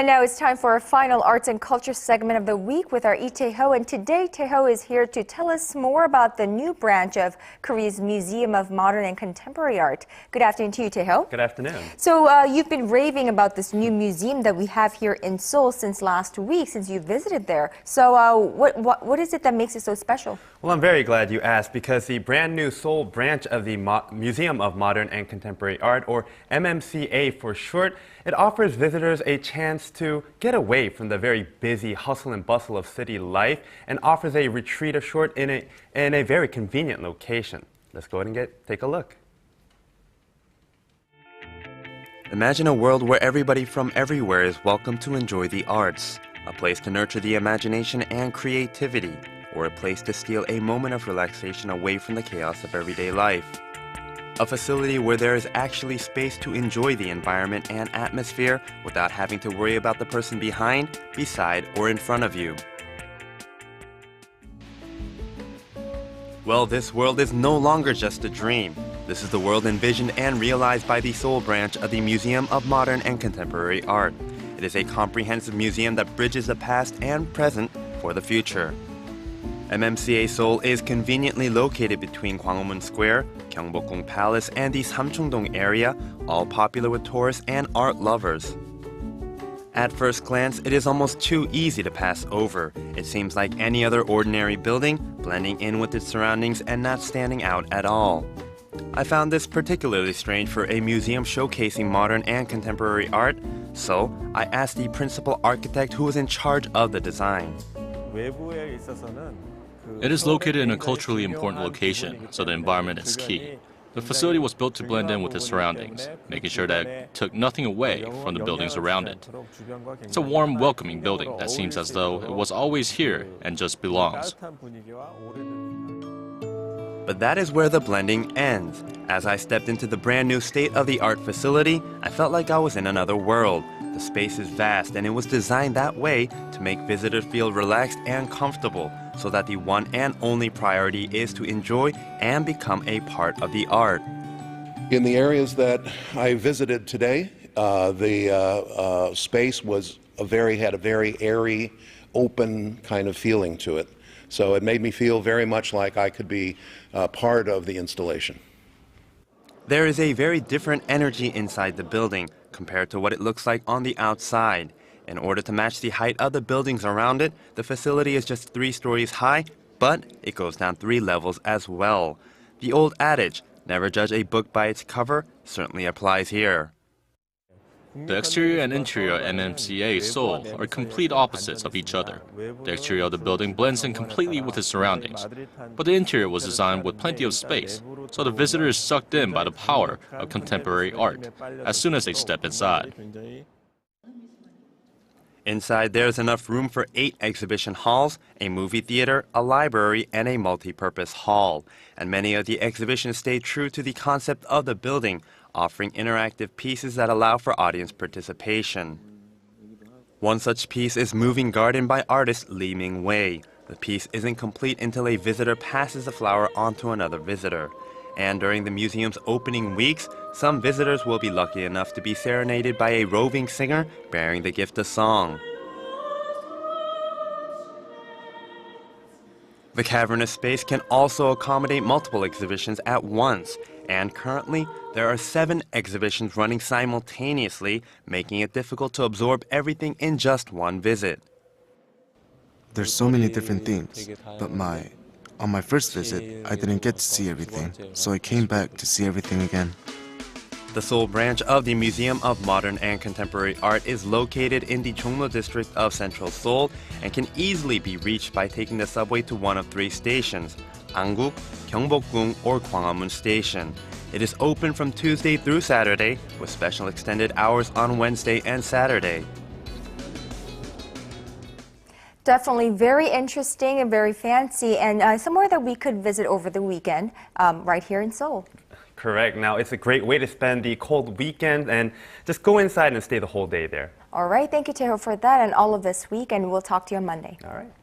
And now it's time for our final arts and culture segment of the week with our Lee Tae-ho. And today, Tae-ho is here to tell us more about the new branch of Korea's Museum of Modern and Contemporary Art. Good afternoon to you, Tae-ho. Good afternoon. So you've been raving about this new museum that we have here in Seoul since last week, since you visited there. So what is it that makes it so special? Well, I'm very glad you asked, because the brand new Seoul branch of the Museum of Modern and Contemporary Art, or MMCA for short, it offers visitors a chance to get away from the very busy hustle and bustle of city life and offers a retreat of sort in a very convenient location. Let's go ahead and take a look. Imagine a world where everybody from everywhere is welcome to enjoy the arts, a place to nurture the imagination and creativity, or a place to steal a moment of relaxation away from the chaos of everyday life. A facility where there is actually space to enjoy the environment and atmosphere without having to worry about the person behind, beside, or in front of you. Well, this world is no longer just a dream. This is the world envisioned and realized by the Seoul branch of the Museum of Modern and Contemporary Art. It is a comprehensive museum that bridges the past and present for the future. MMCA Seoul is conveniently located between Gwanghwamun Square, Gyeongbokgung Palace, and the Samcheongdong area, all popular with tourists and art lovers. At first glance, it is almost too easy to pass over. It seems like any other ordinary building, blending in with its surroundings and not standing out at all. I found this particularly strange for a museum showcasing modern and contemporary art, so I asked the principal architect who was in charge of the design. It is located in a culturally important location, so the environment is key. The facility was built to blend in with its surroundings, making sure that it took nothing away from the buildings around it. It's a warm, welcoming building that seems as though it was always here and just belongs. But that is where the blending ends. As I stepped into the brand new state-of-the-art facility, I felt like I was in another world. The space is vast, and it was designed that way to make visitors feel relaxed and comfortable, so that the one and only priority is to enjoy and become a part of the art. In the areas that I visited today, the space had a very airy, open kind of feeling to it. So it made me feel very much like I could be part of the installation. There is a very different energy inside the building compared to what it looks like on the outside. In order to match the height of the buildings around it, the facility is just 3 stories high, but it goes down 3 levels as well. The old adage, never judge a book by its cover, certainly applies here. The exterior and interior of MMCA Seoul are complete opposites of each other. The exterior of the building blends in completely with its surroundings, but the interior was designed with plenty of space, so the visitor is sucked in by the power of contemporary art as soon as they step inside. Inside, there's enough room for 8 exhibition halls, a movie theater, a library, and a multi-purpose hall. And many of the exhibitions stay true to the concept of the building, offering interactive pieces that allow for audience participation. One such piece is Moving Garden by artist Lee Ming-wei. The piece isn't complete until a visitor passes the flower on to another visitor. And during the museum's opening weeks, some visitors will be lucky enough to be serenaded by a roving singer bearing the gift of song. The cavernous space can also accommodate multiple exhibitions at once, and currently there are 7 exhibitions running simultaneously, making it difficult to absorb everything in just one visit. There's so many different things, but on my first visit, I didn't get to see everything, so I came back to see everything again. The Seoul branch of the Museum of Modern and Contemporary Art is located in the Jongno district of central Seoul and can easily be reached by taking the subway to one of 3 stations, Angguk, Gyeongbokgung, or Gwanghwamun Station. It is open from Tuesday through Saturday, with special extended hours on Wednesday and Saturday. Definitely very interesting and very fancy, and somewhere that we could visit over the weekend right here in Seoul. Correct. Now, it's a great way to spend the cold weekend and just go inside and stay the whole day there. All right. Thank you, Tae-ho, for that and all of this week, and we'll talk to you on Monday. All right.